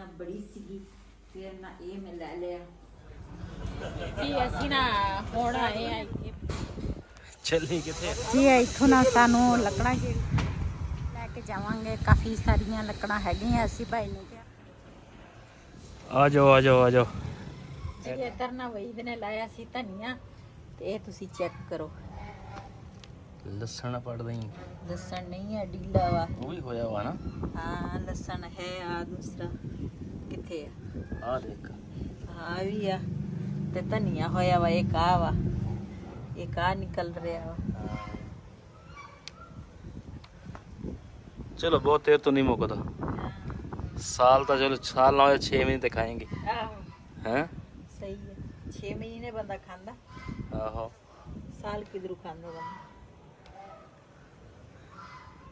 ਨਾ ਬੜੀ ਸੀਗੀ, ਫਿਰ ਨਾ ਇਹ ਮੈਂ ਲੈ ਲਿਆ ਜੀ। ਅਸੀਂ ਨਾ ਹੁਣ ਆਏ ਆ ਇੱਥੇ ਚੱਲੀ ਕਿੱਥੇ ਜੀ। ਇੱਥੋਂ ਨਾ ਸਾਨੂੰ ਲੱਕੜਾਂ ਲੈ ਕੇ ਜਾਵਾਂਗੇ, ਕਾਫੀ ਸਾਰੀਆਂ ਲੱਕੜਾਂ ਹੈਗੀਆਂ। ਅਸੀਂ ਭਾਈ ਨੂੰ ਕਿਹਾ ਆ ਜਾਓ ਆ ਜਾਓ ਆ ਜਾਓ। ਜੀ ਇੱਧਰ ਨਾ ਵਹੀਦ ਨੇ ਲਾਇਆ ਸੀ ਧਨੀਆ, ਤੇ ਇਹ ਤੁਸੀਂ ਚੈੱਕ ਕਰੋ। ਲਸਣ ਪੜਦਾ ਹੀ ਲਸਣ ਨਹੀਂ ਹੈ, ਢੀਲਾ ਵਾ। ਉਹ ਵੀ ਹੋਇਆ ਵਾ ਨਾ। ਹਾਂ ਲਸਣ ਹੈ। ਆ ਦੂਸਰਾ ਕਿੱਥੇ ਆ? ਆ ਦੇਖ ਆ ਵੀ ਆ, ਤੇ ਧਨੀਆ ਹੋਇਆ ਵਾ। ਇੱਕ ਆ ਵਾ, ਇੱਕ ਆ ਨਿਕਲ ਰਿਹਾ ਵਾ। चलो बहुत देर तो नहीं मुकता, साल तो चलो साल ना हो 6 महीने तक खाएंगे ਆਹੋ हैं। ਸਹੀ ਹੈ, 6 ਮਹੀਨੇ ਬੰਦਾ ਖਾਂਦਾ, आहो ਸਾਲ ਕਿਧਰੋਂ ਖਾਂਦਾ ਬੰਦਾ।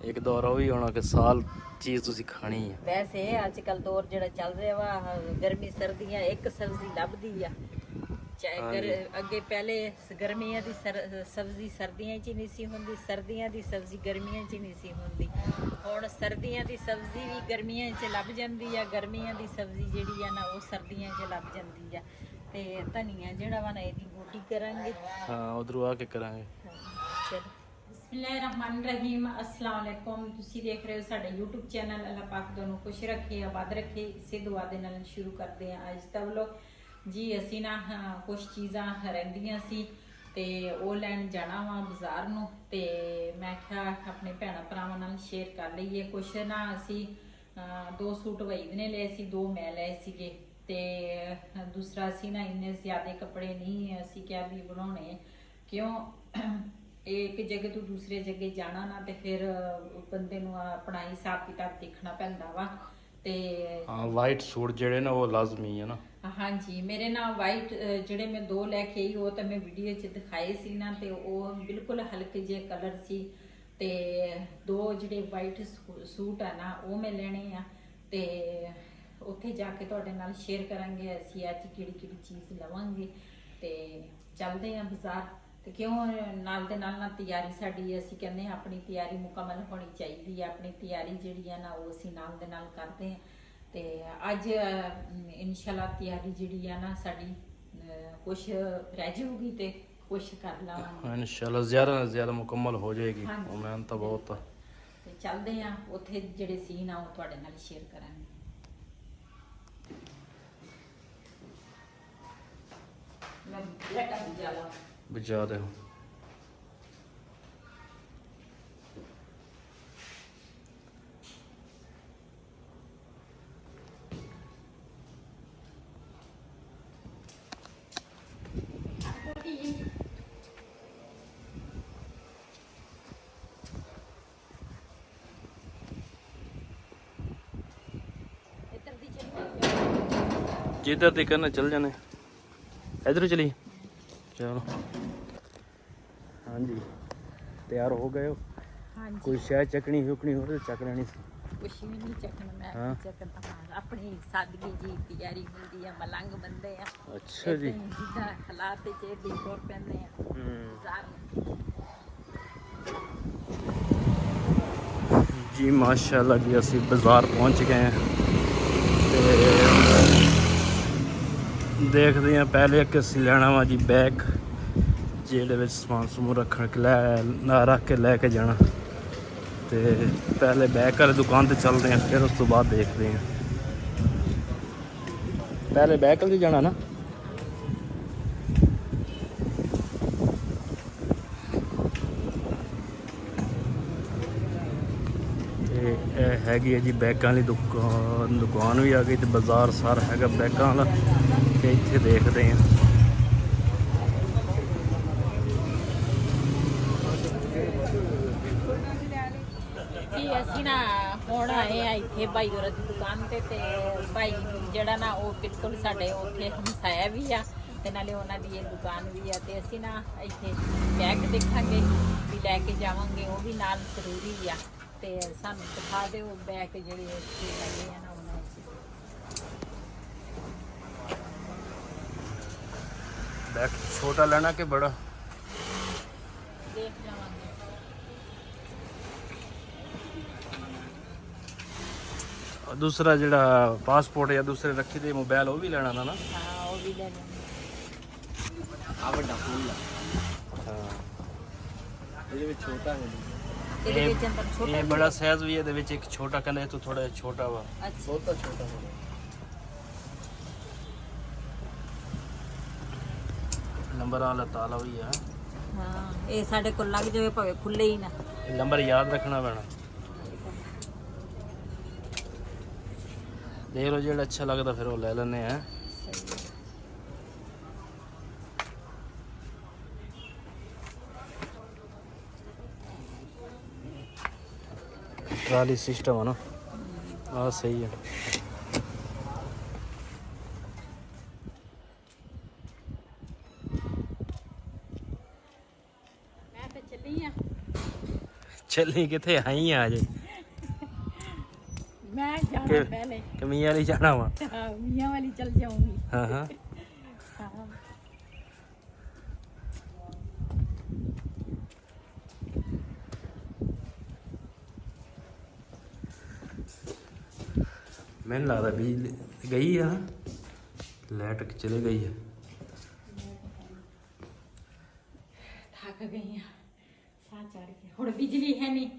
एक दौर वो भी होना कि साल चीज़ तुसी खानी है। ਵੈਸੇ ਅੱਜ ਕੱਲ ਦੌਰ ਜਿਹੜਾ ਚੱਲ ਰਿਹਾ ਵਾ, ਗਰਮੀ ਸਰਦੀਆਂ ਇੱਕ ਸਬਜ਼ੀ ਲੱਭਦੀ ਆ। ਅੱਗੇ ਪਹਿਲੇ ਗਰਮੀਆਂ ਦੀ ਸਬਜ਼ੀ ਸਰਦੀਆਂ 'ਚ ਹੀ ਨਹੀਂ ਸੀ ਹੁੰਦੀ, ਸਰਦੀਆਂ ਦੀ ਸਬਜ਼ੀ ਗਰਮੀਆਂ 'ਚ ਹੀ ਨਹੀਂ ਸੀ ਹੁੰਦੀ। ਹੁਣ ਸਰਦੀਆਂ ਦੀ ਸਬਜ਼ੀ ਵੀ ਗਰਮੀਆਂ 'ਚ ਲੱਭ ਜਾਂਦੀ ਆ, ਗਰਮੀਆਂ ਦੀ ਸਬਜ਼ੀ ਜਿਹੜੀ ਆ ਨਾ ਉਹ ਸਰਦੀਆਂ 'ਚ ਲੱਭ ਜਾਂਦੀ ਆ। ਤੇ ਧਨੀਆ ਜਿਹੜਾ ਵਾ ਨਾ ਇਹਦੀ ਬੋਟੀ ਕਰਾਂਗੇ। हाँ उधरों आके करांगे। ਚਲੋ ਬਿਸਮਿਲ੍ਲਾਹਿਰਰਹਿਮਾਨਿਰਰਹੀਮ। अस्सलाम वालेकुम। ਤੁਸੀਂ ਦੇਖ ਰਹੇ ਹੋ ਸਾਡਾ YouTube ਚੈਨਲ। ਅੱਲਾਹ ਪਾਕ ਤੁਹਾਨੂੰ ਖੁਸ਼ ਰੱਖੇ, ਆਬਾਦ ਰੱਖੇ। ਇਸੇ ਦੁਆ ਦੇ ਨਾਲ ਸ਼ੁਰੂ ਕਰਦੇ ਹਾਂ ਅੱਜ ਦਾ ਵਲੋਗ। ਜੀ ਅਸੀਂ ਨਾ ਕੁਝ ਚੀਜ਼ਾਂ ਰਹਿੰਦੀਆਂ ਸੀ ਤੇ ਉਹ ਲੈਣ ਜਾਣਾ ਵਾ ਬਾਜ਼ਾਰ ਨੂੰ, ਤੇ ਮੈਂ ਕਿਹਾ ਆਪਣੇ ਭੈਣਾਂ ਭਰਾਵਾਂ ਨਾਲ ਸ਼ੇਅਰ ਕਰ ਲਈਏ। ਕੁਛ ਨਾ ਅਸੀਂ 2 ਸੂਟ ਵਹੀਦ ਨੇ ਲਏ ਸੀ, 2 ਮੈਂ ਲਏ ਸੀਗੇ, ਤੇ ਦੂਸਰਾ ਅਸੀਂ ਨਾ ਇੰਨੇ ਜ਼ਿਆਦਾ ਕੱਪੜੇ ਨਹੀਂ ਅਸੀਂ ਕਿਹਾ ਵੀ ਬਣਾਉਣੇ, ਕਿਉਂ ਇੱਕ ਜਗ੍ਹਾ ਤੋਂ ਦੂਸਰੇ ਜਗ੍ਹਾ ਜਾਣਾ ਨਾ, ਤੇ ਫਿਰ ਬੰਦੇ ਨੂੰ ਆਪਣਾ ਹਿਸਾਬ ਕਿਤਾਬ ਦੇਖਣਾ ਪੈਂਦਾ ਵਾ। ਤੇ हाँ वाइट सूट जेड़े ना वो लाजमी है ना। ਹਾਂਜੀ ਮੇਰੇ ਨਾਲ ਵਾਈਟ ਜਿਹੜੇ ਮੈਂ 2 ਲੈ ਕੇ ਆਈ, ਉਹ ਤਾਂ ਮੈਂ ਵੀਡੀਓ 'ਚ ਦਿਖਾਏ ਸੀ ਨਾ, ਤੇ ਉਹ ਬਿਲਕੁਲ ਹਲਕੇ ਜਿਹੇ ਕਲਰ ਸੀ। ਤੇ 2 ਜਿਹੜੇ ਵਾਈਟ ਸੂਟ ਆ ਨਾ ਉਹ ਮੈਂ ਲੈਣੇ ਆ, ਤੇ ਉੱਥੇ ਜਾ ਕੇ ਤੁਹਾਡੇ ਨਾਲ ਸ਼ੇਅਰ ਕਰਾਂਗੇ ਅਸੀਂ ਅੱਜ ਕਿਹੜੀ ਕਿਹੜੀ ਚੀਜ਼ ਲਵਾਂਗੇ। ਤੇ ਚੱਲਦੇ ਆ ਬਾਜ਼ਾਰ। ਤੇ ਕਿਉਂ ਨਾਲ ਦੇ ਨਾਲ ਤਿਆਰੀ ਸਾਡੀ, ਅਸੀਂ ਕਹਿੰਦੇ ਹਾਂ ਆਪਣੀ ਤਿਆਰੀ ਮੁਕੰਮਲ ਹੋਣੀ ਚਾਹੀਦੀ ਹੈ। ਆਪਣੀ ਤਿਆਰੀ ਜਿਹੜੀ ਆ ਨਾ ਉਹ ਅਸੀਂ ਨਾਲ ਦੇ ਨਾਲ ਕਰਦੇ ਹਾਂ। ਤੇ ਅੱਜ ਇਨਸ਼ਾਅੱਲਾ ਤਿਆਰੀ ਜਿਹੜੀ ਆ ਨਾ ਸਾਡੀ ਕੁਛ ਰਹਿ ਜਾਊਗੀ ਤੇ ਕੁਛ ਕਰ ਲਾਵਾਂਗੇ इंशाल्लाह ज़्यादा से ज़्यादा मुकम्मल हो जाएगी। हाँ जी। मेहनत तो बहुत है। ਤੇ ਚੱਲਦੇ ਆ ਉੱਥੇ ਜਿਹੜੇ ਸੀਨ ਆ ਉਹ ਤੁਹਾਡੇ ਨਾਲ ਸ਼ੇਅਰ ਕਰਾਂਗੇ। ਮੈਂ ਬਲੈਕ ਆ ਜਾਲਾ बचा दे ਇੱਧਰ ਦੀ ਚੱਲੀ जिधर तक करना चल जाने। इधर चली चलो। हाँ जी तैयार हो गए हो? ਹਾਂਜੀ कोई शायद चकनी हुकनी हो तो चक लेनी सी। ਕੁਛ ਵੀ ਨਹੀਂ ਚੱਕਣਾ, ਮੈਂ ਹਾਂ। ਚੱਕਣਾ ਆਪਣੀ ਸਾਦਗੀ ਜੀ ਤਿਆਰੀ ਹੁੰਦੀ ਆ। ਮਲੰਗ ਬੰਦੇ ਆ अच्छा जी। ਏਦਾਂ ਹੀ ਜਿੱਦਾਂ ਹਾਲਾਤ ਚ ਦੇ ਕੋਰ ਪੈਂਦੇ ਆ ਬਾਜ਼ਾਰ ਨੂੰ। जी माशाल्लाह जी असी बाज़ार पहुँच गए हैं। ते देखते हैं पहले कि असी लेना वा जी बैग, जेह्दे विच समान समून रख के लैके जाना। तो पहले बैग वाली दुकान ते चलते हैं, फिर उस तो बाद देखते हैं। पहले बैग वाली जाना ना। ਇਹ ਹੈਗੀ ਹੈ ਜੀ ਬੈਗਾਂ ਵਾਲੀ ਦੁਕਾਨ ਵੀ ਆ ਗਈ, ਤੇ ਬਾਜ਼ਾਰ ਸਾਰਾ ਹੈਗਾ ਬੈਗਾਂ ਵਾਲਾ। ਤੇ ਇੱਥੇ ਦੇਖਦੇ ਹਾਂ। ਜੀ ਅਸੀਂ ਨਾ ਹੁਣ ਆਏ ਆ ਇੱਥੇ ਭਾਈ ਹੋਰਾਂ ਦੀ ਦੁਕਾਨ ਤੇ ਭਾਈ ਜਿਹੜਾ ਨਾ ਉਹ ਬਿਲਕੁਲ ਸਾਡੇ ਉੱਥੇ ਹਮਸਾਇਆ ਵੀ ਆ, ਤੇ ਨਾਲੇ ਉਹਨਾਂ ਦੀ ਇਹ ਦੁਕਾਨ ਵੀ ਆ। ਤੇ ਅਸੀਂ ਨਾ ਇੱਥੇ ਬੈਗ ਦੇਖਾਂਗੇ ਵੀ ਲੈ ਕੇ ਜਾਵਾਂਗੇ, ਉਹ ਵੀ ਨਾਲ ਜ਼ਰੂਰੀ ਆ। ਤੇ ਸਾਨੂੰ ਦਿਖਾ ਦਿਓ ਬੈਗ ਜਿਹੜੇ ਇੱਥੇ ਹੈਗੇ ਆ ਨਾ ਉਹਨਾਂ 'ਚ। बैग छोटा लेना कि बड़ा? ਦੇਖ ਜਾਵਾਂਗੇ। ਦੂਸਰਾ ਜਿਹੜਾ ਪਾਸਪੋਰਟ ਜਾਂ ਦੂਸਰੇ ਰੱਖੀ ਦੇ ਮੋਬਾਈਲ ਉਹ ਵੀ ਲੈਣਾ ਨਾ ਹਾਂ ਉਹ ਵੀ ਲੈ ਲੈਣਾ। ਆ ਵੱਡਾ ਫੁੱਲ ਆ ਹਾਂ ਇਹਦੇ ਵਿੱਚ ਛੋਟਾ ਹੈ ਇਹਦੇ ਵਿੱਚ ਅੰਦਰ ਛੋਟਾ ਇਹ ਬੜਾ ਸਾਈਜ਼ ਵੀ ਇਹਦੇ ਵਿੱਚ ਇੱਕ ਛੋਟਾ ਕਹਿੰਦੇ ਤੂੰ ਥੋੜਾ ਜਿਹਾ ਛੋਟਾ ਵਾ ਅੱਛਾ ਬਹੁਤਾ ਛੋਟਾ ਹੋਣਾ ਨੰਬਰ ਵਾਲਾ ਤਾਲਾ ਵੀ ਆ ਹਾਂ ਇਹ ਸਾਡੇ ਕੋਲ ਲੱਗ ਜਾਵੇ ਭਾਵੇਂ ਖੁੱਲੇ ਹੀ ਨਾ। ਇਹ ਨੰਬਰ ਯਾਦ ਰੱਖਣਾ ਪੈਣਾ ਦੇਖ ਲਓ ਜਿਹੜਾ ਅੱਛਾ ਲੱਗਦਾ ਫਿਰ ਉਹ ਲੈ ਲੈਣੇ ਆ ਸਹੀ ਹੈ। ਟਰਾਲੀ ਸਿਸਟਮ ਆ ਨਾ ਆ ਸਹੀ ਹੈ ਮੈਂ ਤਾਂ ਚੱਲੀ ਆ ਚੱਲੀ ਕਿੱਥੇ ਆਈ ਆ ਅਜੇ ਮੈਂ ਜਾਣਾ ਕਿ- ਪਹਿਲੇ ਕਮੀਆਂ ਵਾਲੀ ਜਾਣਾ ਵਾ ਹਾਂ ਮੀਆਂ ਵਾਲੀ ਚਲ ਜਾਊਂਗੀ ਹਾਂ ਹਾਂ ਹਾਂ ਮੈਨੂੰ ਲੱਗਦਾ ਬਿਜਲੀ ਗਈ ਆ ਲਾਈਟ ਚਲੇ ਗਈ ਹੈ ਥੱਕ ਗਈ ਆ ਸਾਹ ਚੜ ਗਿਆ ਹੁਣ ਬਿਜਲੀ ਹੈ ਨਹੀਂ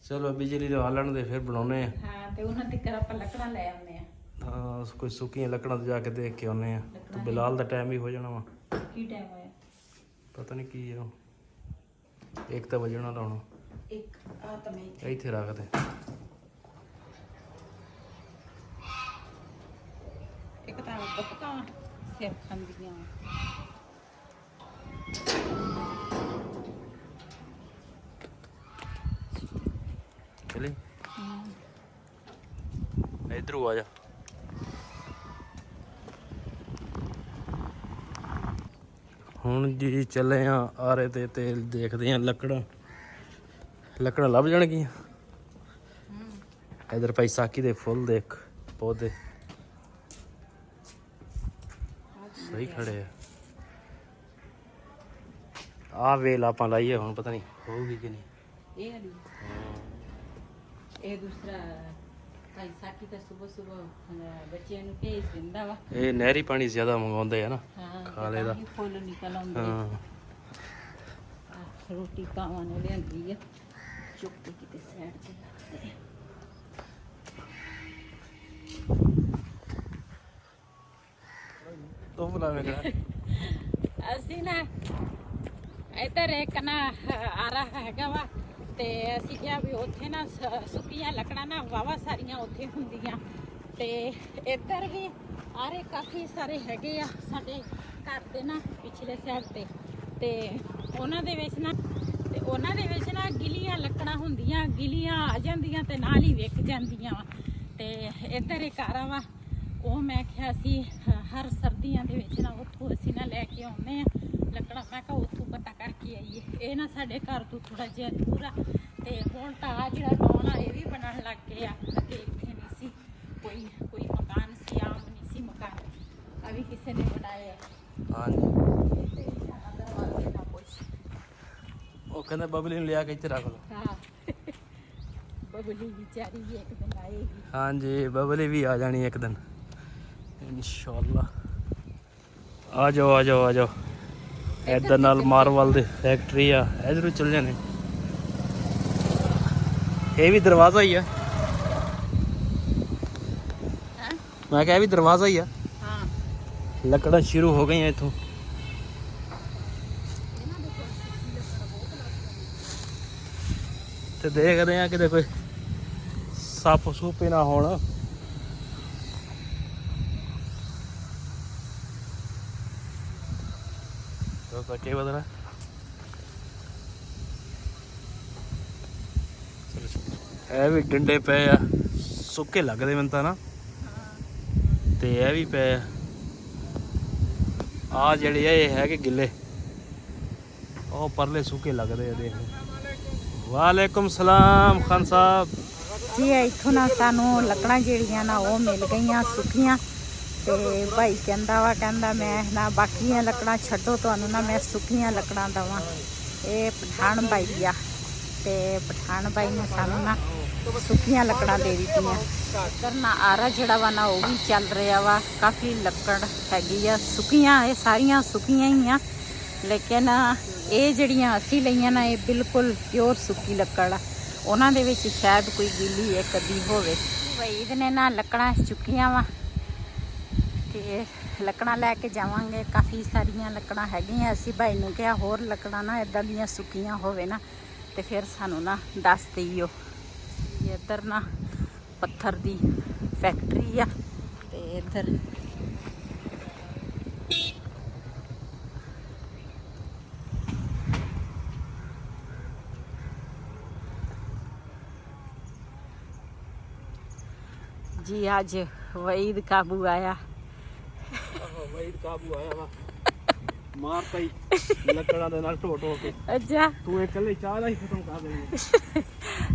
ਚਲੋ ਬਿਜਲੀ ਦੇ ਹਾਲਣ ਦੇ ਫਿਰ ਬਣਾਉਨੇ ਆ ਹਾਂ ਤੇ ਉਹਨਾਂ ਤੇ ਕਰ ਆਪਾਂ ਲੱਕੜਾਂ ਲੈ ਆਉਂਦੇ ਆ ਹਾਂ ਕੋਈ ਸੁੱਕੀਆਂ ਲੱਕੜਾਂ ਤੇ ਜਾ ਕੇ ਦੇਖ ਕੇ ਆਉਨੇ ਆ ਤੇ ਲੱਕੜਾਂ ਬਿਲਾਲ ਦਾ ਟਾਈਮ ਵੀ ਹੋ ਜਾਣਾ ਵਾ ਕੀ ਟਾਈਮ ਹੋਇਆ ਪਤਾ ਨਹੀਂ ਕੀ ਆ ਇੱਕ ਤਾਂ ਵਜਣਾ ਲਾਉਣਾ ਇੱਕ ਆ ਤਾਂ ਮੈਂ ਇੱਥੇ ਰੱਖ ਦੇ ਇੱਕ ਤਾਂ ਬੱਤਕਾਂ ਸਿਰ ਖਾਂਦੀਆਂ ਚਲੀ ਇਧਰੋਂ ਆ ਜਾ ਹੁਣ ਜੀ ਚੱਲੇ ਆ ਆਰੇ ਤੇ ਤੇਲ ਦੇਖਦੇ ਆ ਲੱਕੜਾਂ ਲੱਭ ਜਾਣਗੀਆਂ ਇਧਰ ਭਾਈ ਸਾਕੀ ਦੇ ਫੁੱਲ ਦੇਖ ਪੌਦੇ ਸਹੀ ਖੜੇ ਆ ਵੇਲ ਆਪਾਂ ਲਾਈਏ ਹੁਣ ਪਤਾ ਨਹੀਂ ਹੋਊਗੀ ਕਿ ਨਹੀਂ ਇਹ ਵਾਲੀ ਇਹ ਦੂਸਰਾ ਭਾਈ ਸਾਕੀ ਤਾਂ ਸਵੇਰ ਬੱਚਿਆਂ ਨੂੰ ਭੇਜ ਦਿੰਦਾ ਵਾ ਇਹ ਨਹਿਰੀ ਪਾਣੀ ਜ਼ਿਆਦਾ ਮੰਗਾਉਂਦੇ ਆ ਨਾ ਹਾਂ ਖਾਲੇ ਦਾ ਤਾਂ ਹੀ ਫੁੱਲ ਨਿਕਲ ਆਉਂਦੇ ਹਾਂ ਆਹ ਰੋਟੀ ਕਾਵਾਂ ਨੇ ਲਿਆਂਦੀ ਆ ਚੁੱਕ ਕੇ ਕਿਤੇ ਸਾਈਡ ਤੇ ਰੱਖਦੇ ਆ ਤੂੰ ਬੁਲਾਵੇਂ ਕਿਹੜਾ ਅਸੀਂ ਨਾ ਇੱਧਰ ਇੱਕ ਨਾ ਆਰਾ ਹੈਗਾ ਵਾ ਤੇ ਅਸੀਂ ਕਿਹਾ ਵੀ ਉੱਥੇ ਨਾ ਸੁੱਕੀਆਂ ਲੱਕੜਾਂ ਨਾ ਵਾਵਾ ਸਾਰੀਆਂ ਉੱਥੇ ਹੁੰਦੀਆਂ ਤੇ ਇੱਧਰ ਵੀ ਆਰੇ ਕਾਫੀ ਸਾਰੇ ਹੈਗੇ ਆ ਸਾਡੇ ਘਰ ਦੇ ਨਾ ਪਿਛਲੇ ਸਾਈਡ ਤੇ ਉਹਨਾਂ ਦੇ ਵਿੱਚ ਨਾ ਗਿੱਲੀਆਂ ਲੱਕੜਾਂ ਹੁੰਦੀਆਂ ਗਿੱਲੀਆਂ ਆ ਜਾਂਦੀਆਂ ਤੇ ਨਾਲ ਹੀ ਵਿਕ ਜਾਂਦੀਆਂ ਵਾ ਤੇ ਇੱਧਰ ਇੱਕ ਆਰਾ ਵਾ ਉਹ ਮੈਂ ਕਿਹਾ ਸੀ ਹਰ ਸਰਦੀਆਂ ਦੇ ਵਿੱਚ ਨਾ ਉੱਥੋਂ ਅਸੀਂ ਨਾ ਲੈ ਕੇ ਆਉਂਦੇ ਆ ਲੱਕੜਾਂ ਮੈਂ ਕਿਹਾ ਉੱਥੋਂ ਪਤਾ ਕਰਕੇ ਆਈਏ ਇਹ ਨਾ ਸਾਡੇ ਘਰ ਤੋਂ ਥੋੜਾ ਜਿਹਾ ਦੂਰ ਆ ਤੇ ਹੁਣ ਤਾਂ ਆ ਜਿਹੜਾ ਟਾਉਣ ਆ ਇਹ ਵੀ ਬਣਨ ਲੱਗ ਗਏ ਆ ਅੱਗੇ ਇੱਥੇ ਨਹੀਂ ਸੀ ਕੋਈ ਮਕਾਨ ਸੀ ਆਮ ਨਹੀਂ ਸੀ ਮਕਾਨ ਆ ਵੀ ਕਿਸੇ ਨੇ ਬਣਾਇਆ ਹਾਂਜੀ ਤੇ ਦਰਵਾਜ਼ੇ ਨਾ ਕੁਛ ਉਹ ਕਹਿੰਦਾ ਬਬਲੀ ਨੂੰ ਲਿਆ ਕੇ ਇੱਥੇ ਰੱਖ ਲਓ ਹਾਂ ਬਬਲੀ ਵਿਚਾਰੀ ਵੀ ਇੱਕ ਦਿਨ ਆਏਗੀ ਹਾਂਜੀ ਬਬਲੀ ਵੀ ਆ ਜਾਣੀ ਇੱਕ ਦਿਨ ਇਨਸ਼ਾਅੱਲਾ ਆ ਜਾਓ ਇੱਧਰ ਨਾਲ ਮਾਰਵਲ ਦੀ ਫੈਕਟਰੀ ਆ ਇਧਰੋਂ ਚੱਲ ਜਾਣੇ ਇਹ ਵੀ ਦਰਵਾਜ਼ਾ ਹੀ ਆ ਮੈਂ ਕਿਹਾ ਇਹ ਵੀ ਦਰਵਾਜ਼ਾ ਹੀ ਆ ਹਾਂ ਲੱਕੜਾਂ ਸ਼ੁਰੂ ਹੋ ਗਈਆਂ ਇੱਥੋਂ ਤੇ ਦੇਖਦੇ ਆ ਕਿਤੇ ਕੋਈ ਸੱਪ ਸੂਪੇ ਨਾ ਹੋਣ ਤਾਂ ਕੀ ਬਦਲਾ ਇਹ ਵੀ ਡੰਡੇ ਪਏ ਆ ਸੁੱਕੇ ਲੱਗਦੇ ਮੈਨੂੰ ਤਾਂ ਨਾ ਤੇ ਇਹ ਵੀ ਪਏ ਆ ਜਿਹੜੇ ਆ ਇਹ ਹੈਗੇ ਗਿੱਲੇ ਉਹ ਪਰਲੇ ਸੁੱਕੇ ਲੱਗਦੇ ਆ ਦੇਖ ਵਾਲੇਕੁਮ ਸਲਾਮ ਖਾਨ ਸਾਹਿਬ ਜੀ ਇੱਥੋਂ ਨਾ ਸਾਨੂੰ ਲੱਕੜਾਂ ਜਿਹੜੀਆਂ ਨਾ ਉਹ ਮਿਲ ਗਈਆਂ ਸੁੱਕੀਆਂ ਤੇ ਭਾਈ ਕਹਿੰਦਾ ਮੈਂ ਨਾ ਬਾਕੀਆਂ ਲੱਕੜਾਂ ਛੱਡੋ ਤੁਹਾਨੂੰ ਨਾ ਮੈਂ ਸੁੱਕੀਆਂ ਲੱਕੜਾਂ ਦਵਾਂ ਇਹ ਪਠਾਨ ਬਾਈ ਆ ਤੇ ਪਠਾਨ ਬਾਈ ਨੇ ਸਾਨੂੰ ਨਾ ਸੁੱਕੀਆਂ ਲੱਕੜਾਂ ਦੇ ਦਿੱਤੀਆਂ। ਇੱਧਰ ਨਾ ਆਰਾ ਜਿਹੜਾ ਵਾ ਨਾ ਉਹ ਵੀ ਚੱਲ ਰਿਹਾ ਵਾ। ਕਾਫੀ ਲੱਕੜ ਹੈਗੀ ਆ ਸੁੱਕੀਆਂ, ਇਹ ਸਾਰੀਆਂ ਸੁੱਕੀਆਂ ਹੀ ਆ, ਲੇਕਿਨ ਇਹ ਜਿਹੜੀਆਂ ਅਸੀਂ ਲਈਆਂ ਨਾ ਇਹ ਬਿਲਕੁਲ ਪਿਓਰ ਸੁੱਕੀ ਲੱਕੜ ਆ। ਉਹਨਾਂ ਦੇ ਵਿੱਚ ਸ਼ਾਇਦ ਕੋਈ ਗਿੱਲੀ ਇੱਕ ਅੱਧੀ ਹੋਵੇ। ਵਈਦ ਨੇ ਨਾ ਲੱਕੜਾਂ ਚੁੱਕੀਆਂ ਵਾ ਤੇ ਲੱਕੜਾਂ ਲੈ ਕੇ ਜਾਵਾਂਗੇ। ਕਾਫੀ ਸਾਰੀਆਂ ਲੱਕੜਾਂ ਹੈਗੀਆਂ। ਅਸੀਂ ਭਾਈ ਨੂੰ ਕਿਹਾ ਹੋਰ ਲੱਕੜਾਂ ਨਾ ਇੱਦਾਂ ਦੀਆਂ ਸੁੱਕੀਆਂ ਹੋਵੇ ਨਾ ਤੇ ਫਿਰ ਸਾਨੂੰ ਨਾ ਦੱਸ ਦਈਓ। ਇੱਧਰ ਨਾ ਪੱਥਰ ਦੀ ਫੈਕਟਰੀ ਆ ਤੇ ਇੱਧਰ जी आज वहीद काबू आया। ਵਈਦ ਕਾਬੂ ਆਇਆ ਵਾ, ਮਾਰਤਾ ਹੀ ਲੱਕੜਾਂ ਦੇ ਨਾਲ ਢੋ ਢੋ ਕੇ। अच्छा ਤੂੰ ਇਕੱਲੇ ਚਾਹ ਦਾ ਹੀ ਖਤਮ ਕਰ ਦੇਣੀ।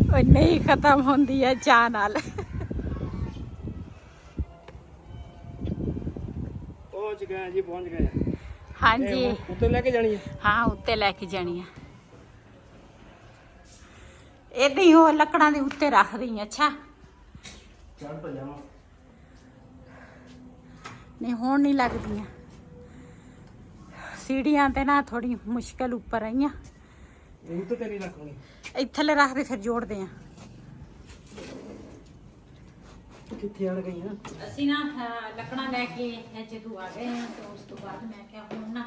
वो नहीं खत्म होंदी है चाह नाल। ਪਹੁੰਚ ਗਏ ਜੀ, ਪਹੁੰਚ ਗਏ। हाँ जी ਉੱਤੇ ਲੈ ਕੇ ਜਾਣੀ ਹੈ। हाँ उत्ते लैके जानी है। इदां ही हो लकड़ां दे उत्ते रख दी। अच्छा ਚੜ ਤਾਂ ਜਾਵਾਂ। नहीं हुण नहीं लगदियां सीढ़ियां ते ना थोड़ी मुश्किल उपर आईयां। ਇਹ ਉੱਤੇ ਤੇ ਨਹੀਂ ਰੱਖਣੀ। इत्थले रख दे फिर जोड़दे आ। ਕਿੱਥੇ ਅੜ ਗਈ ਨਾ। ਅਸੀਂ ਨਾ ਲੱਕੜਾਂ ਲੈ ਕੇ ਜਦੋਂ ਆ ਗਏ ਹਾਂ ਤੇ ਉਸ ਤੋਂ ਬਾਅਦ ਮੈਂ ਕਿਹਾ ਹੁਣ ਨਾ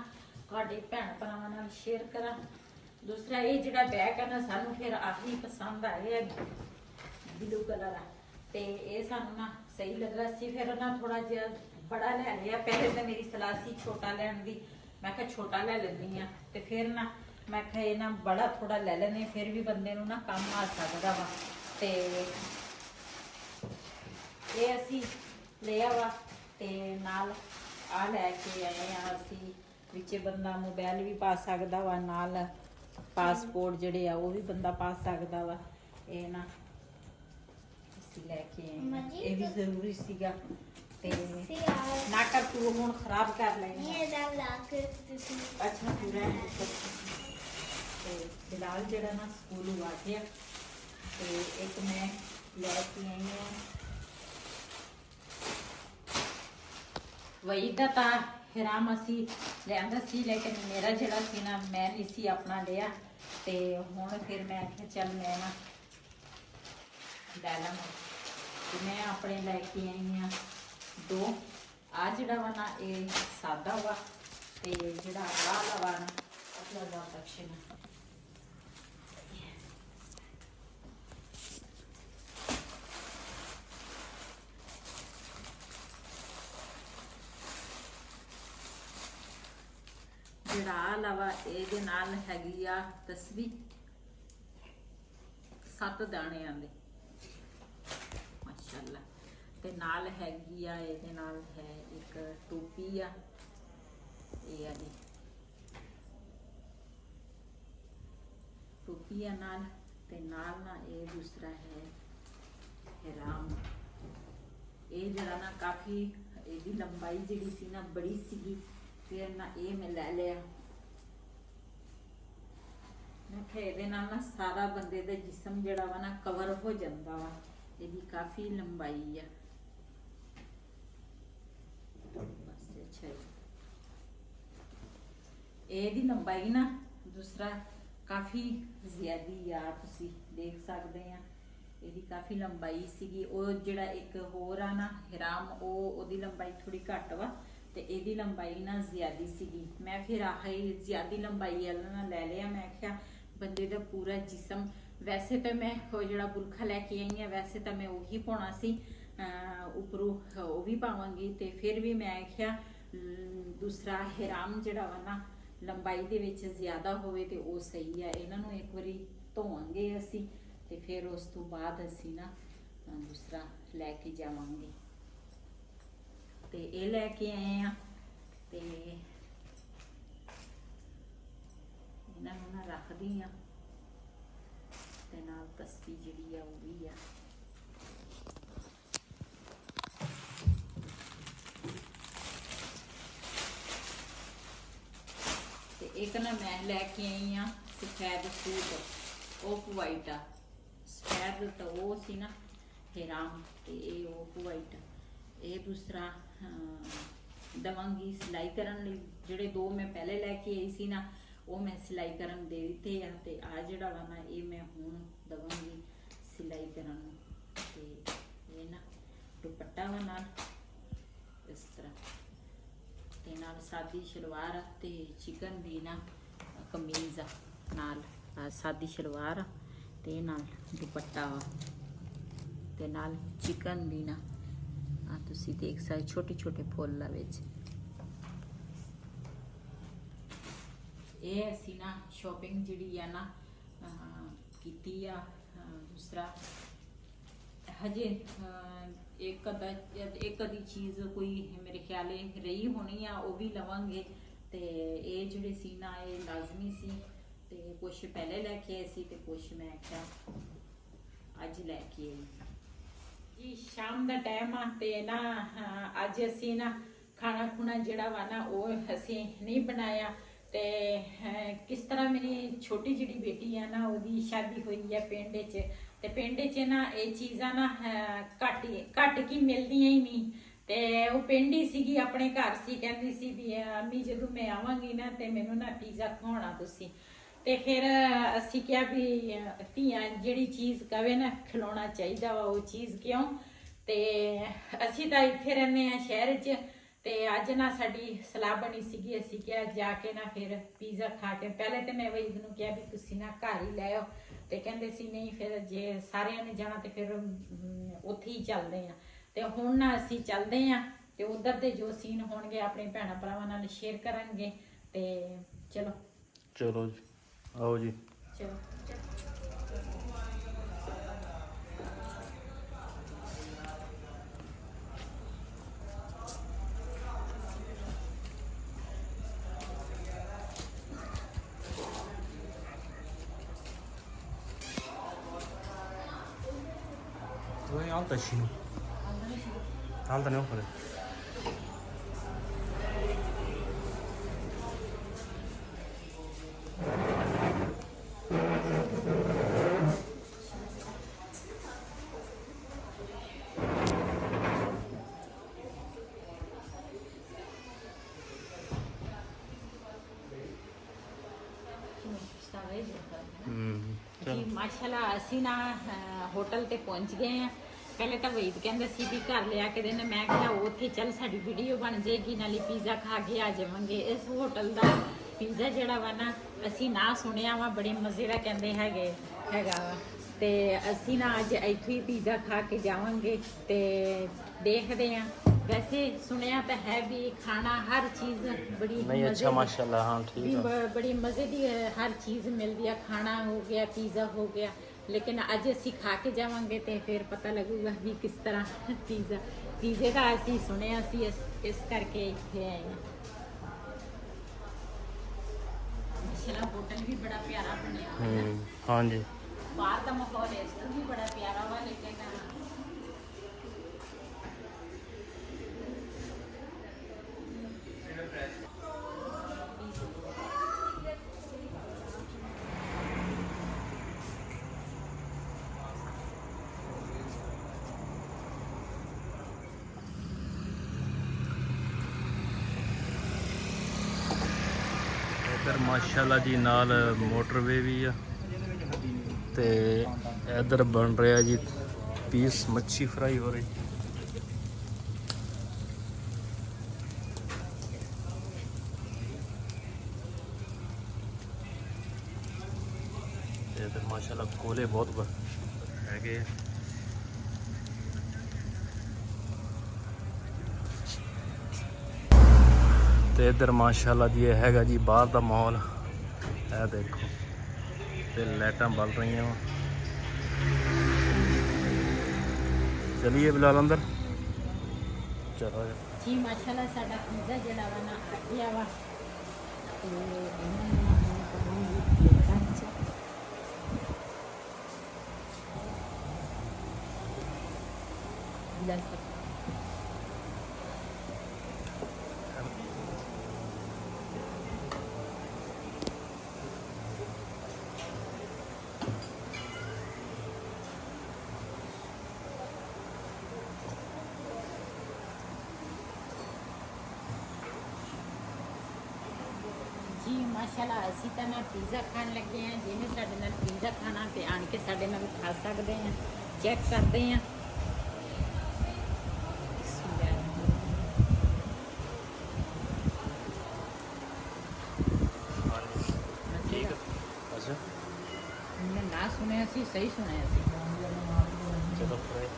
ਤੁਹਾਡੇ ਭੈਣ ਭਰਾਵਾਂ ਨਾਲ ਸ਼ੇਅਰ ਕਰਾਂ। ਦੂਸਰਾ ਇਹ ਜਿਹੜਾ ਬੈਗ ਹੈ ਨਾ ਸਾਨੂੰ ਫਿਰ ਆਹੀ ਪਸੰਦ ਆਇਆ ਬਲੂ ਕਲਰ ਆ ਤੇ ਇਹ ਸਾਨੂੰ ਨਾ ਸਹੀ ਲੱਗਾ ਸੀ। ਫਿਰ ਨਾ ਥੋੜਾ ਜਿਹਾ ਬੜਾ ਲੈ ਲਿਆ। ਪਹਿਲੇ ਤਾਂ ਮੇਰੀ ਸਲਾਹ ਸੀ ਛੋਟਾ ਲੈਣ ਦੀ, ਮੈਂ ਕਿਹਾ ਛੋਟਾ ਲੈ ਲੈਂਦੀ ਆ ਤੇ ਫਿਰ ਨਾ ਮੈਂ ਕਿਹਾ ਇਹ ਨਾ ਬੜਾ ਥੋੜਾ ਲੈ ਲੈਣੇ ਫਿਰ ਵੀ ਬੰਦੇ ਨੂੰ ਨਾ ਕੰਮ ਆ ਸਕਦਾ ਵਾ। ਤੇ ਇਹ ਅਸੀਂ ਲਿਆ ਵਾ ਤੇ ਨਾਲ ਆ ਲੈ ਕੇ ਆਏ ਆ ਅਸੀਂ। ਵਿੱਚ ਬੰਦਾ ਮੋਬਾਈਲ ਵੀ ਪਾ ਸਕਦਾ ਵਾ, ਨਾਲ ਪਾਸਪੋਰਟ ਜਿਹੜੇ ਆ ਉਹ ਵੀ ਬੰਦਾ ਪਾ ਸਕਦਾ ਵਾ। ਇਹ ਨਾ ਅਸੀਂ ਲੈ ਕੇ ਆਏ ਆ, ਇਹ ਵੀ ਜ਼ਰੂਰੀ ਸੀਗਾ। ਤੇ ਨਾ ਕਰ ਤੂੰ ਹੁਣ ਖਰਾਬ ਕਰ ਲੈਣੀ। ਅੱਛਾ ਪੂਰਾ ਤੇ ਬਿਲਾਲ ਜਿਹੜਾ ਨਾ ਸਕੂਲ ਆ ਗਿਆ ਤੇ ਇੱਕ ਮੈਂ ਲੈ ਕੇ ਆਈ ਆ ਵਹੀ ਦਾ ਤਾਂ ਹਿਰਾਮ ਅਸੀਂ ਲਿਆਂਦਾ ਸੀ, ਲੇਕਿਨ ਮੇਰਾ ਜਿਹੜਾ ਸੀ ਨਾ ਮੈਂ ਨਹੀਂ ਸੀ ਆਪਣਾ ਲਿਆ ਤੇ ਹੁਣ ਫਿਰ ਮੈਂ ਆਖਿਆ ਚੱਲ ਮੈਂ ਨਾ ਲੈ ਲਾਂ ਤੇ ਮੈਂ ਆਪਣੇ ਲੈ ਕੇ ਆਈ ਆ ਦੋ। ਆ ਜਿਹੜਾ ਵਾ ਨਾ ਇਹ ਸਾਦਾ ਵਾ ਤੇ ਜਿਹੜਾ ਆਹ ਵਾ ਨਾ ਅਗਲਾ ਦਾ ਸੈਕਸ਼ਨ ਜਿਹੜਾ ਲਵਾ ਇਹਦੇ ਨਾਲ ਹੈਗੀ ਆ ਤਸਵੀਰ 7 ਦਾਣਿਆਂ ਦੇ ਮਾਸ਼ਾਅੱਲਾ ਤੇ ਨਾਲ ਹੈਗੀ ਆ ਇਹਦੇ ਨਾਲ ਹੈ ਇੱਕ ਟੋਪੀ ਆ ਇਹ ਆ ਜੀ ਟੋਪੀ ਆ ਨਾਲ ਤੇ ਨਾਲ ਨਾ ਇਹ ਦੂਸਰਾ ਹੈ ਹਿਰਾਮ। ਇਹ ਜਿਹੜਾ ਨਾ ਕਾਫੀ ਇਹਦੀ ਲੰਬਾਈ ਜਿਹੜੀ ਸੀ ਨਾ ਬੜੀ ਸੀਗੀ ਫਿਰ ਨਾ ਇਹ ਮੈਂ ਲੈ ਲਿਆ। ਮੈਂ ਕਿਹਾ ਇਹਦੇ ਨਾਲ ਨਾ ਸਾਰਾ ਬੰਦੇ ਦਾ ਜਿਸਮ ਜਿਹੜਾ ਵਾ ਨਾ ਕਵਰ ਹੋ ਜਾਂਦਾ ਵਾ। ਇਹਦੀ ਕਾਫੀ ਲੰਬਾਈ ਆ ਬਸ। ਅੱਛਾ ਇਹਦੀ ਲੰਬਾਈ ਨਾ ਦੂਸਰਾ ਕਾਫੀ ਜ਼ਿਆਦੀ ਆ, ਤੁਸੀਂ ਦੇਖ ਸਕਦੇ ਆ ਇਹਦੀ ਕਾਫੀ ਲੰਬਾਈ ਸੀਗੀ। ਉਹ ਜਿਹੜਾ ਇੱਕ ਹੋਰ ਆ ਨਾ ਹਿਰਾਮ ਉਹਦੀ ਲੰਬਾਈ ਥੋੜੀ ਘੱਟ ਵਾ ਤੇ ਇਹਦੀ ਲੰਬਾਈ ਨਾ ਜ਼ਿਆਦੀ ਸੀਗੀ। ਮੈਂ ਫਿਰ ਆਹ ਜ਼ਿਆਦੀ ਲੰਬਾਈ ਵਾਲਾ ਨਾ ਲੈ ਲਿਆ। ਮੈਂ ਕਿਹਾ ਬੰਦੇ ਦਾ ਪੂਰਾ ਜਿਸਮ, ਵੈਸੇ ਤਾਂ ਮੈਂ ਉਹ ਜਿਹੜਾ ਬੁਰਖਾ ਲੈ ਕੇ ਆਈ ਆ ਵੈਸੇ ਤਾਂ ਮੈਂ ਉਹੀ ਪਾਉਣਾ ਸੀ, ਉੱਪਰੋਂ ਉਹ ਵੀ ਪਾਵਾਂਗੀ ਤੇ ਫਿਰ ਵੀ ਮੈਂ ਕਿਹਾ ਦੂਸਰਾ ਹਿਰਾਮ ਜਿਹੜਾ ਵਾ ਨਾ ਲੰਬਾਈ ਦੇ ਵਿੱਚ ਜ਼ਿਆਦਾ ਹੋਵੇ ਤੇ ਉਹ ਸਹੀ ਆ। ਇਹਨਾਂ ਨੂੰ ਇੱਕ ਵਾਰੀ ਧੋਵਾਂਗੇ ਅਸੀਂ ਤੇ ਫਿਰ ਉਸ ਤੋਂ ਬਾਅਦ ਅਸੀਂ ਨਾ ਦੂਸਰਾ ਲੈ ਕੇ ਜਾਵਾਂਗੇ। ਤੇ ਇਹ ਲੈ ਕੇ ਆਏ ਆ ਤੇ ਇਹਨਾਂ ਨੂੰ ਨਾ ਰੱਖਦੀ ਆ ਤੇ ਨਾਲ ਤਸਵੀਰ ਜਿਹੜੀ ਆ ਉਹ ਵੀ ਆ। ਤੇ ਇੱਕ ਨਾ ਮੈਂ ਲੈ ਕੇ ਆਈ ਆ ਸਫੈਦ ਸੂਟ ਆਫ ਵਾਈਟ ਆ। ਸਫੈਦ ਸਫੈਦ ਤਾਂ ਉਹ ਸੀ ਨਾ ਹੀਰਾਮ, ਤੇ ਇਹ ਉਹ ਵਾਈਟ। ਇਹ ਦੂਸਰਾ ਦਵਾਂਗੀ ਸਿਲਾਈ ਕਰਨ ਲਈ। ਜਿਹੜੇ 2 ਮੈਂ ਪਹਿਲੇ ਲੈ ਕੇ ਆਈ ਸੀ ਨਾ, ਉਹ ਮੈਂ ਸਿਲਾਈ ਕਰਨ ਦੇ ਦਿੱਤੇ ਆ, ਤੇ ਆ ਜਿਹੜਾ ਵਾ ਨਾ ਇਹ ਮੈਂ ਹੁਣ ਦਵਾਂਗੀ ਸਿਲਾਈ ਕਰਨ ਨੂੰ। ਤੇ ਇਹ ਨਾ ਦੁਪੱਟਾ ਵਾ ਨਾਲ ਇਸ ਤਰ੍ਹਾਂ, ਤੇ ਨਾਲ ਸਾਦੀ ਸ਼ਲਵਾਰ ਤੇ ਚਿਕਨ ਦੀ ਨਾ ਕਮੀਜ਼ ਆ ਨਾਲ। ਸਾਦੀ ਸ਼ਲਵਾਰ ਤੇ ਨਾਲ ਦੁਪੱਟਾ ਵਾ, ਤੇ ਨਾਲ ਚਿਕਨ ਦੀ ਨਾ ਆ ਤੁਸੀਂ ਦੇਖ ਸਕਦੇ ਛੋਟੇ ਛੋਟੇ ਫੁੱਲ ਆ ਵਿੱਚ। ਇਹ ਅਸੀਂ ਨਾ ਸ਼ੋਪਿੰਗ ਜਿਹੜੀ ਆ ਨਾ ਕੀਤੀ ਆ। ਦੂਸਰਾ ਹਜੇ ਇੱਕ ਅੱਧੀ ਚੀਜ਼ ਕੋਈ ਮੇਰੇ ਖਿਆਲੇ ਰਹੀ ਹੋਣੀ ਆ, ਉਹ ਵੀ ਲਵਾਂਗੇ। ਤੇ ਇਹ ਜਿਹੜੇ ਸੀ ਨਾ ਇਹ ਲਾਜ਼ਮੀ ਸੀ, ਤੇ ਕੁਛ ਪਹਿਲੇ ਲੈ ਕੇ ਆਏ ਸੀ ਤੇ ਕੁਛ ਮੈਂ ਕਿਹਾ ਅੱਜ ਲੈ ਕੇ ਆਈ ਜੀ। ਸ਼ਾਮ ਦਾ ਟਾਈਮ ਆ ਤੇ ਨਾ ਅੱਜ ਅਸੀਂ ਨਾ ਖਾਣਾ ਖੁਣਾ ਜਿਹੜਾ ਵਾ ਨਾ ਉਹ ਅਸੀਂ ਨਹੀਂ ਬਣਾਇਆ। ਤੇ ਕਿਸ ਤਰ੍ਹਾਂ ਮੇਰੀ ਛੋਟੀ ਜਿਹੜੀ ਬੇਟੀ ਆ ਨਾ ਉਹਦੀ ਸ਼ਾਦੀ ਹੋਈ ਹੈ ਪਿੰਡ 'ਚ, ਤੇ ਪਿੰਡ 'ਚ ਨਾ ਇਹ ਚੀਜ਼ਾਂ ਨਾ ਘੱਟ ਕੀ ਮਿਲਦੀਆਂ ਹੀ ਨਹੀਂ। ਤੇ ਉਹ ਪਿੰਡ ਹੀ ਸੀਗੀ, ਆਪਣੇ ਘਰ ਸੀ, ਕਹਿੰਦੀ ਸੀ ਵੀ ਅੰਮੀ ਜਦੋਂ ਮੈਂ ਆਵਾਂਗੀ ਨਾ ਤੇ ਮੈਨੂੰ ਨਾ ਪੀਜ਼ਾ ਖਵਾਉਣਾ ਤੁਸੀਂ। ਤੇ ਫਿਰ ਅਸੀਂ ਕਿਹਾ ਵੀ ਧੀਆਂ ਜਿਹੜੀ ਚੀਜ਼ ਕਵੇ ਨਾ ਖਿਲਾਉਣਾ ਚਾਹੀਦਾ ਵਾ, ਉਹ ਚੀਜ਼ ਕਿਉਂ। ਤੇ ਅਸੀਂ ਤਾਂ ਇੱਥੇ ਰਹਿੰਦੇ ਆ ਸ਼ਹਿਰ 'ਚ, ਤੇ ਅੱਜ ਨਾ ਸਾਡੀ ਸਲਾਹ ਬਣੀ ਸੀਗੀ, ਅਸੀਂ ਕਿਹਾ ਜਾ ਕੇ ਨਾ ਫਿਰ ਪੀਜ਼ਾ ਖਾ ਕੇ। ਪਹਿਲੇ ਤੇ ਮੈਂ ਵਹੀਦ ਨੂੰ ਕਿਹਾ ਵੀ ਤੁਸੀਂ ਨਾ ਘਰ ਹੀ ਲੈ ਆਓ, ਤੇ ਕਹਿੰਦੇ ਸੀ ਨਹੀਂ ਫਿਰ ਜੇ ਸਾਰਿਆਂ ਨੇ ਜਾਣਾ ਤੇ ਫਿਰ ਉੱਥੇ ਹੀ ਚੱਲਦੇ ਆ। ਤੇ ਹੁਣ ਨਾ ਅਸੀਂ ਚੱਲਦੇ ਆ, ਤੇ ਉਧਰ ਦੇ ਜੋ ਸੀਨ ਹੋਣਗੇ ਆਪਣੇ ਭੈਣਾਂ ਭਰਾਵਾਂ ਨਾਲ ਸ਼ੇਅਰ ਕਰਾਂਗੇ। ਤੇ ਚਲੋ ਚਲੋ ਜੀ, ਆਓ ਜੀ। ਚਲੋ 왜 알다 신호? 알다네 그래. ਜੀ ਮਾਸ਼ਾਅੱਲਾ ਅਸੀਂ ਨਾ ਹੋਟਲ ਤੇ ਪਹੁੰਚ ਗਏ ਆ। ਪਹਿਲੇ ਤਾਂ ਵਹੀਦ ਕਹਿੰਦਾ ਸੀ ਵੀ ਘਰ ਲਿਆ ਕੇ ਦੇਣਾ, ਮੈਂ ਕਿਹਾ ਉੱਥੇ ਚੱਲ ਸਾਡੀ ਵੀਡੀਓ ਬਣ ਜਾਏਗੀ, ਨਾਲੇ ਪੀਜ਼ਾ ਖਾ ਕੇ ਆ ਜਾਵਾਂਗੇ। ਇਸ ਹੋਟਲ ਦਾ ਪੀਜ਼ਾ ਜਿਹੜਾ ਵਾ ਨਾ ਅਸੀਂ ਨਾ ਸੁਣਿਆ ਵਾ, ਬੜੇ ਮਜ਼ੇ ਦਾ ਕਹਿੰਦੇ ਹੈਗਾ ਵਾ। ਤੇ ਅਸੀਂ ਨਾ ਅੱਜ ਇੱਥੋਂ ਹੀ ਪੀਜ਼ਾ ਖਾ ਕੇ ਜਾਵਾਂਗੇ ਤੇ ਦੇਖਦੇ ਆ। ਵੈਸੇ ਸੁਣਿਆ ਤਾਂ ਹੈ ਵੀ ਖਾਣਾ ਹਰ ਚੀਜ਼ ਬੜੀ नहीं अच्छा माशाल्लाह, हाँ ठीक है। ਬੜੀ ਮਜ਼ੇ ਦੀ ਹਰ ਚੀਜ਼ ਮਿਲਦੀ ਆ। ਖਾਣਾ ਹੋ ਗਿਆ, ਪੀਜ਼ਾ ਹੋ ਗਿਆ, ਲੇਕਿਨ ਅੱਜ ਅਸੀਂ ਖਾ ਕੇ ਜਾਵਾਂਗੇ ਤੇ ਫਿਰ ਪਤਾ ਲੱਗੂਗਾ ਵੀ ਕਿਸ ਤਰ੍ਹਾਂ ਪੀਜ਼ੇ ਦਾ ਅਸੀਂ ਸੁਣਿਆ ਸੀ, ਇਸ ਕਰਕੇ ਇੱਥੇ ਆਏ ਹਾਂ। ਮਾਸ਼ਾਅੱਲਾ ਹੋਟਲ ਵੀ ਬੜਾ ਪਿਆਰਾ ਬਣਿਆ ਹੋਇਆ ਹੈ। हाँ जी। ਬਾਹਰ ਦਾ ਮਾਹੌਲ ਇਸ ਤੋਂ ਵੀ ਬੜਾ ਪਿਆਰਾ ਵਾ, ਲੇਕਿਨ इधर माशाल्लाह जी नाल मोटरवे भी आ, ते इधर बन रहा जी पीस मच्छी फ्राई हो रही। इधर माशाल्लाह कोले बहुत है। ਤੇ ਇੱਧਰ ਮਾਸ਼ਾਅੱਲਾ ਜੀ ਇਹ ਹੈਗਾ ਜੀ ਬਾਹਰ ਦਾ ਮਾਹੌਲ। ਇਹ ਦੇਖੋ ਤੇ ਲਾਈਟਾਂ ਬਲ ਰਹੀਆਂ ਵਾ। ਚਲਿਏ ਬਿਲਾਲ ਅੰਦਰ ਚਲੋ ਜੀ। ਮਾਸ਼ਾਅੱਲਾ ਸਾਡਾ ਪੀਜ਼ਾ ਜਿਹੜਾ ਵਾ ਨਾ ਆ ਗਿਆ ਵਾ, ਤੇ ਇਹਨਾਂ ਨੂੰ ਮੈਂ ਕਰਾਂਗੀ ਪਲੇਟਾਂ 'ਚ। ਲੈ ਸਕਦੇ ਜੀ ਮਾਸ਼ਾਅੱਲਾ ਅਸੀਂ ਤਾਂ ਨਾ ਪੀਜ਼ਾ ਖਾਣ ਲੱਗੇ ਹਾਂ। ਜਿਹਨੇ ਸਾਡੇ ਨਾਲ ਪੀਜ਼ਾ ਖਾਣਾ ਤੇ ਆਣ ਕੇ ਸਾਡੇ ਨਾਲ ਖਾ ਸਕਦੇ ਆ। ਚੈੱਕ ਕਰਦੇ ਆ। ਠੀਕ ਅੱਛਾ ਮੈਂ ਨਾ ਸੁਣਿਆ ਸੀ, ਸਹੀ ਸੁਣਿਆ ਸੀ। ਚਲੋ ਫਿਰ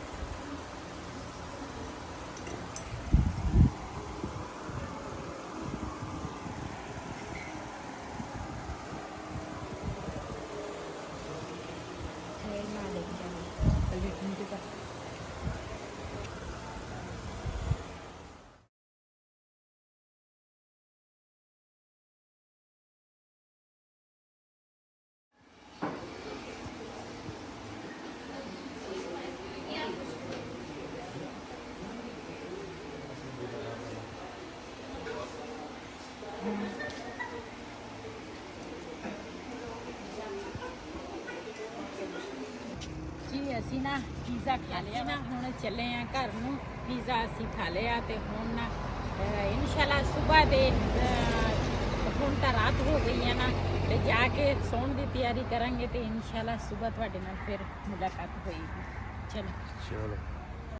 ਜੀ ਅਸੀਂ ਨਾ ਪੀਜ਼ਾ ਖਾ ਲਿਆ ਨਾ, ਹੁਣ ਚੱਲੇ ਆ ਘਰ ਨੂੰ। ਪੀਜ਼ਾ ਅਸੀਂ ਖਾ ਲਿਆ ਤੇ ਹੁਣ ਨਾ ਇਨਸ਼ਾਅੱਲਾ ਸਵੇਰ ਦੇ ਹੁਣ ਤਾਂ ਰਾਤ ਹੋ ਗਈ ਹੈ ਨਾ, ਤੇ ਜਾ ਕੇ ਸੌਣ ਦੀ ਤਿਆਰੀ ਕਰਾਂਗੇ ਤੇ ਇਨਸ਼ਾਅੱਲਾ ਸਵੇਰ ਤੁਹਾਡੇ ਨਾਲ ਫਿਰ ਮੁਲਾਕਾਤ ਹੋਏਗੀ। ਚਲੋ ਚਲੋ